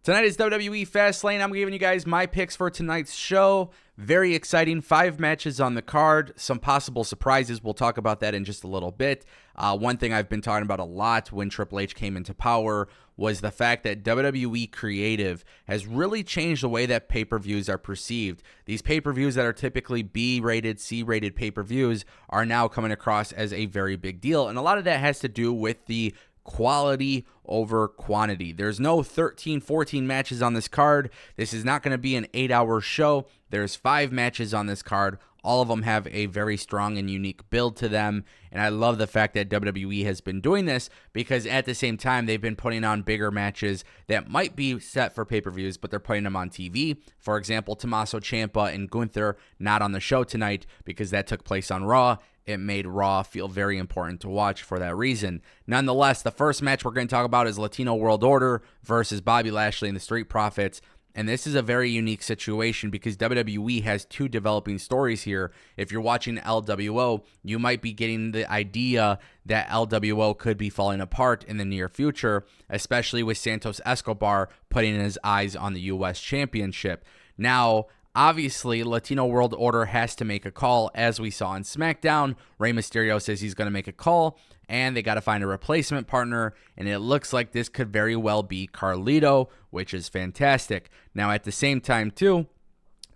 Tonight is WWE Fastlane. I'm giving you guys my picks for tonight's show. Very exciting. 5 matches on the card. Some possible surprises. We'll talk about that in just a little bit. One thing I've been talking about a lot when Triple H came into power was the fact that WWE Creative has really changed the way that pay-per-views are perceived. These pay-per-views that are typically B-rated, C-rated pay-per-views are now coming across as a very big deal. And a lot of that has to do with the quality over quantity. There's no 13, 14 matches on this card. This is not going to be an 8-hour show. There's 5 matches on this card. All of them have a very strong and unique build to them. And I love the fact that WWE has been doing this because at the same time, they've been putting on bigger matches that might be set for pay-per-views, but they're putting them on TV. For example, Tommaso Ciampa and Gunther not on the show tonight because that took place on Raw. It made Raw feel very important to watch for that reason. Nonetheless, the first match we're going to talk about is Latino World Order versus Bobby Lashley and the Street Profits. And this is a very unique situation because WWE has 2 developing stories here. If you're watching LWO, you might be getting the idea that LWO could be falling apart in the near future, especially with Santos Escobar putting his eyes on the U.S. Championship. Now, obviously, Latino World Order has to make a call. As we saw on SmackDown, Rey Mysterio says he's going to make a call, and they got to find a replacement partner, and it looks like this could very well be Carlito, which is fantastic. Now, at the same time, too,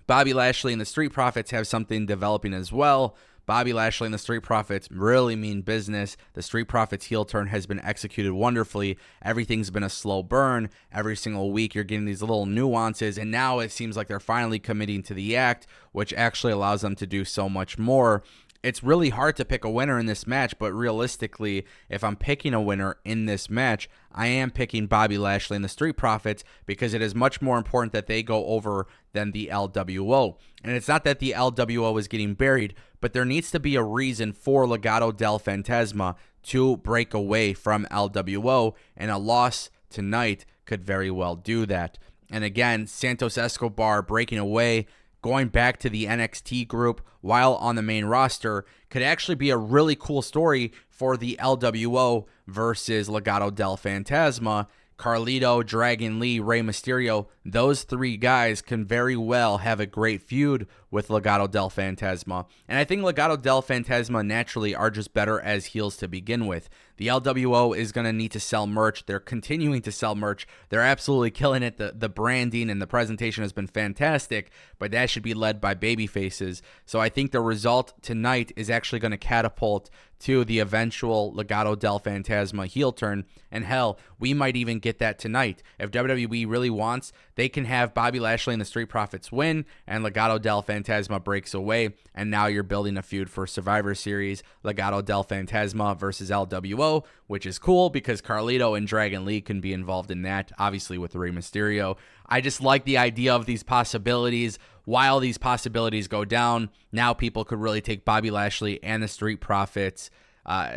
Bobby Lashley and the Street Profits have something developing as well. Bobby Lashley and the Street Profits really mean business. The Street Profits heel turn has been executed wonderfully. Everything's been a slow burn. Every single week you're getting these little nuances, and now it seems like they're finally committing to the act, which actually allows them to do so much more. It's really hard to pick a winner in this match, but realistically, if I'm picking a winner in this match, I am picking Bobby Lashley and the Street Profits because it is much more important that they go over than the LWO. And it's not that the LWO is getting buried, but there needs to be a reason for Legado del Fantasma to break away from LWO, and a loss tonight could very well do that. And again, Santos Escobar breaking away, going back to the NXT group while on the main roster could actually be a really cool story for the LWO versus Legado del Fantasma. Carlito, Dragon Lee, Rey Mysterio, those 3 guys can very well have a great feud with Legado del Fantasma. And I think Legado del Fantasma naturally are just better as heels to begin with. The LWO is going to need to sell merch. They're continuing to sell merch. They're absolutely killing it. The branding and the presentation has been fantastic, but that should be led by baby faces. So I think the result tonight is actually going to catapult to the eventual Legado del Fantasma heel turn. And hell, we might even get that tonight. If WWE really wants, they can have Bobby Lashley and the Street Profits win, and Legado del Fantasma breaks away, and now you're building a feud for Survivor Series, Legado del Fantasma versus LWO, which is cool because Carlito and Dragon Lee can be involved in that, obviously with Rey Mysterio. I just like the idea of these possibilities. While these possibilities go down, now people could really take Bobby Lashley and the Street Profits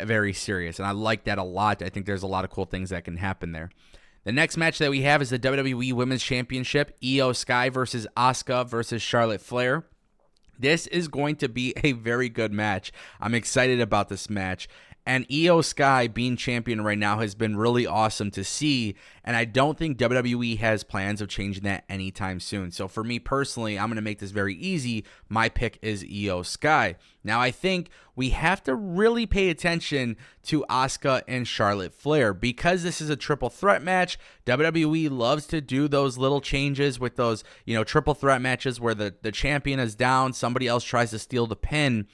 very serious, and I like that a lot. I think there's a lot of cool things that can happen there. The next match that we have is the WWE Women's Championship, Io Sky versus Asuka versus Charlotte Flair. This is going to be a very good match. I'm excited about this match. And Io Sky being champion right now has been really awesome to see, and I don't think WWE has plans of changing that anytime soon. So for me personally, I'm going to make this very easy. My pick is Io Sky. Now I think we have to really pay attention to Asuka and Charlotte Flair because this is a triple threat match. WWE loves to do those little changes with those, triple threat matches where the champion is down, somebody else tries to steal the pin.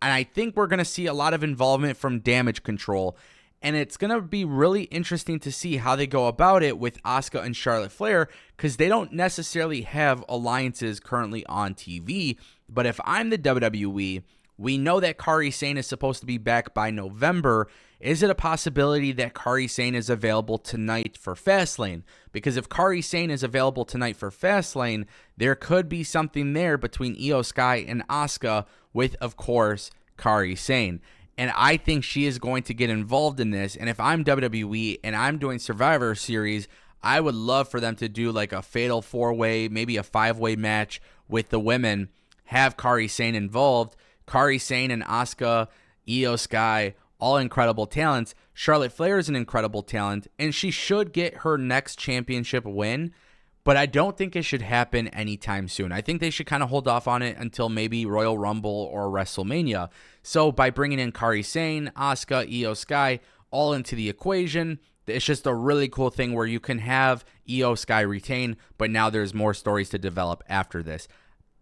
And I think we're going to see a lot of involvement from Damage Control. And it's going to be really interesting to see how they go about it with Asuka and Charlotte Flair because they don't necessarily have alliances currently on TV. But if I'm the WWE, we know that Kairi Sane is supposed to be back by November. Is it a possibility that Kairi Sane is available tonight for Fastlane? Because if Kairi Sane is available tonight for Fastlane, there could be something there between Io Sky and Asuka with, of course, Kairi Sane. And I think she is going to get involved in this. And if I'm WWE and I'm doing Survivor Series, I would love for them to do like a fatal 4-way, maybe a 5-way match with the women, have Kairi Sane involved. Kairi Sane and Asuka, Io Sky, all incredible talents. Charlotte Flair is an incredible talent, and she should get her next championship win but I don't think it should happen anytime soon. I think they should kind of hold off on it until maybe Royal Rumble or WrestleMania. So by bringing in Kairi Sane, Asuka, Io Sky all into the equation, it's just a really cool thing where you can have Io Sky retain, but now there's more stories to develop after this.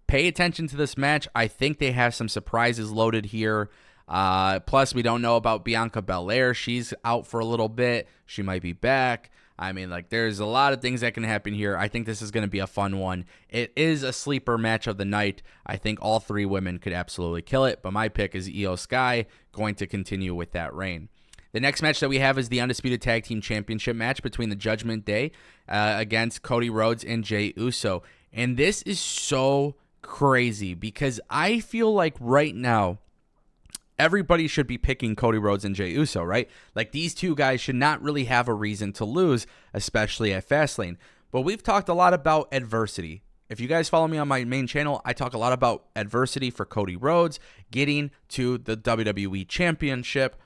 Pay attention to this match. I think they have some surprises loaded here. Plus, we don't know about Bianca Belair. She's out for a little bit. She might be back. I mean, like, there's a lot of things that can happen here. I think this is going to be a fun one. It is a sleeper match of the night. I think all three women could absolutely kill it, but my pick is Io Sky, going to continue with that reign. The next match that we have is the Undisputed Tag Team Championship match between the Judgment Day against Cody Rhodes and Jey Uso. And this is so crazy because I feel like right now, everybody should be picking Cody Rhodes and Jey Uso, right? Like, these two guys should not really have a reason to lose, especially at Fastlane. But we've talked a lot about adversity. If you guys follow me on my main channel, I talk a lot about adversity for Cody Rhodes getting to the WWE Championship.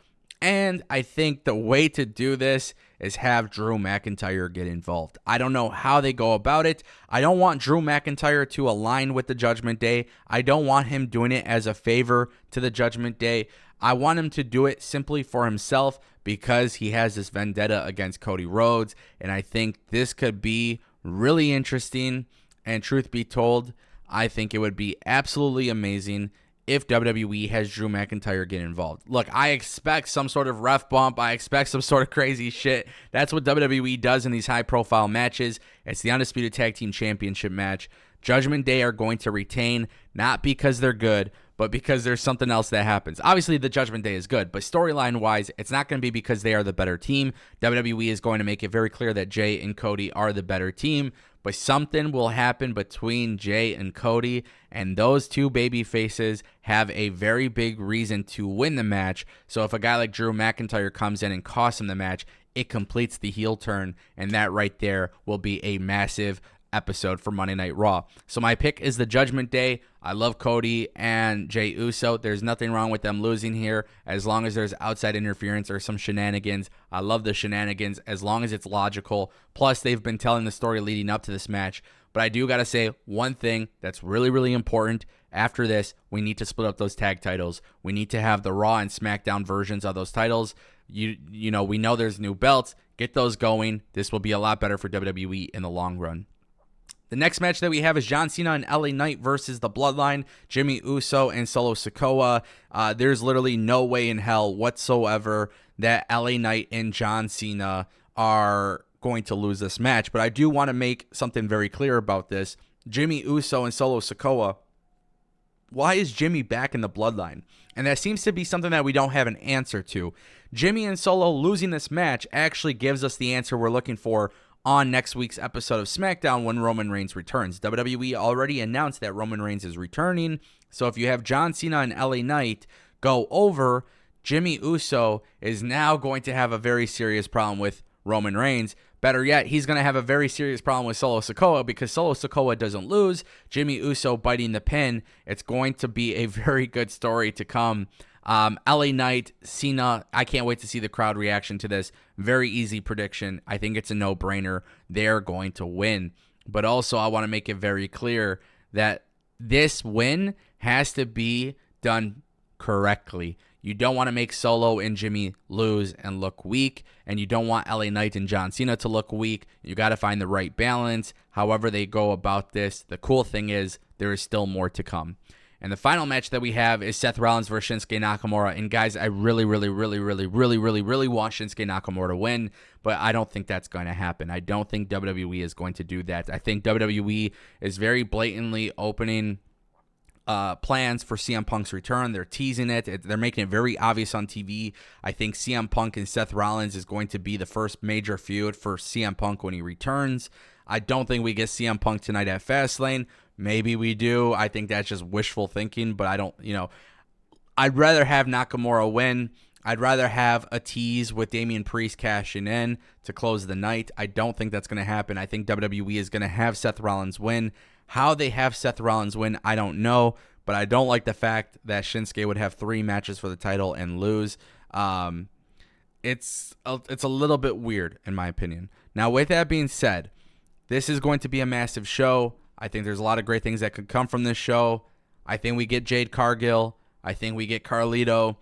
And I think the way to do this is have Drew McIntyre get involved. I don't know how they go about it. I don't want Drew McIntyre to align with the Judgment Day. I don't want him doing it as a favor to the Judgment Day. I want him to do it simply for himself because he has this vendetta against Cody Rhodes. And I think this could be really interesting. And truth be told, I think it would be absolutely amazing if WWE has Drew McIntyre get involved. Look, I expect some sort of ref bump. I expect some sort of crazy shit. That's what WWE does in these high-profile matches. It's the Undisputed Tag Team Championship match. Judgment Day are going to retain, not because they're good, but because there's something else that happens. Obviously, the Judgment Day is good, but storyline-wise, it's not going to be because they are the better team. WWE is going to make it very clear that Jey and Cody are the better team, but something will happen between Jey and Cody, and those two baby faces have a very big reason to win the match. So if a guy like Drew McIntyre comes in and costs him the match, it completes the heel turn, and that right there will be a massive episode for Monday Night Raw. So my pick is the Judgment Day. I love Cody and Jey Uso. There's nothing wrong with them losing here as long as there's outside interference or some shenanigans. I love the shenanigans as long as it's logical. Plus, they've been telling the story leading up to this match. But I do got to say one thing that's really, really important. After this, we need to split up those tag titles. We need to have the Raw and SmackDown versions of those titles. You know, we know there's new belts. Get those going. This will be a lot better for WWE in the long run. The next match that we have is John Cena and LA Knight versus the Bloodline, Jimmy Uso and Solo Sikoa. There's literally no way in hell whatsoever that LA Knight and John Cena are going to lose this match. But I do want to make something very clear about this. Jimmy Uso and Solo Sikoa, why is Jimmy back in the Bloodline? And that seems to be something that we don't have an answer to. Jimmy and Solo losing this match actually gives us the answer we're looking for on next week's episode of SmackDown when Roman Reigns returns. WWE already announced that Roman Reigns is returning. So if you have John Cena and LA Knight go over, Jimmy Uso is now going to have a very serious problem with Roman Reigns. Better yet, he's going to have a very serious problem with Solo Sikoa because Solo Sikoa doesn't lose. Jimmy Uso biting the pin. It's going to be a very good story to come. LA Knight, Cena, I can't wait to see the crowd reaction to this. Very easy prediction. I think it's a no-brainer. They're going to win. But also, I want to make it very clear that this win has to be done correctly. You don't want to make Solo and Jimmy lose and look weak, and you don't want LA Knight and John Cena to look weak. You got to find the right balance. However they go about this, the cool thing is there is still more to come. And the final match that we have is Seth Rollins versus Shinsuke Nakamura. And guys, I really want Shinsuke Nakamura to win, but I don't think that's going to happen. I don't think WWE is going to do that. I think WWE is very blatantly opening plans for CM Punk's return. They're teasing it. They're making it very obvious on TV. I think CM Punk and Seth Rollins is going to be the first major feud for CM Punk when he returns. I don't think we get CM Punk tonight at Fastlane. Maybe we do. I think that's just wishful thinking, but I don't, I'd rather have Nakamura win. I'd rather have a tease with Damian Priest cashing in to close the night. I don't think that's going to happen. I think WWE is going to have Seth Rollins win. How they have Seth Rollins win, I don't know, but I don't like the fact that Shinsuke would have 3 matches for the title and lose. It's a little bit weird, in my opinion. Now, with that being said, This is going to be a massive show. I think there's a lot of great things that could come from this show. I think we get Jade Cargill. I think we get Carlito.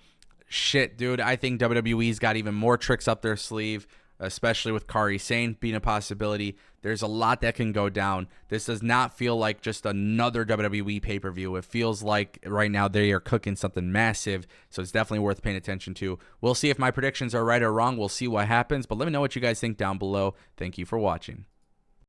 Shit, dude, I think WWE's got even more tricks up their sleeve, especially with Kairi Sane being a possibility. There's a lot that can go down. This does not feel like just another WWE pay-per-view. It feels like right now they are cooking something massive, so it's definitely worth paying attention to. We'll see if my predictions are right or wrong. We'll see what happens, but let me know what you guys think down below. Thank you for watching.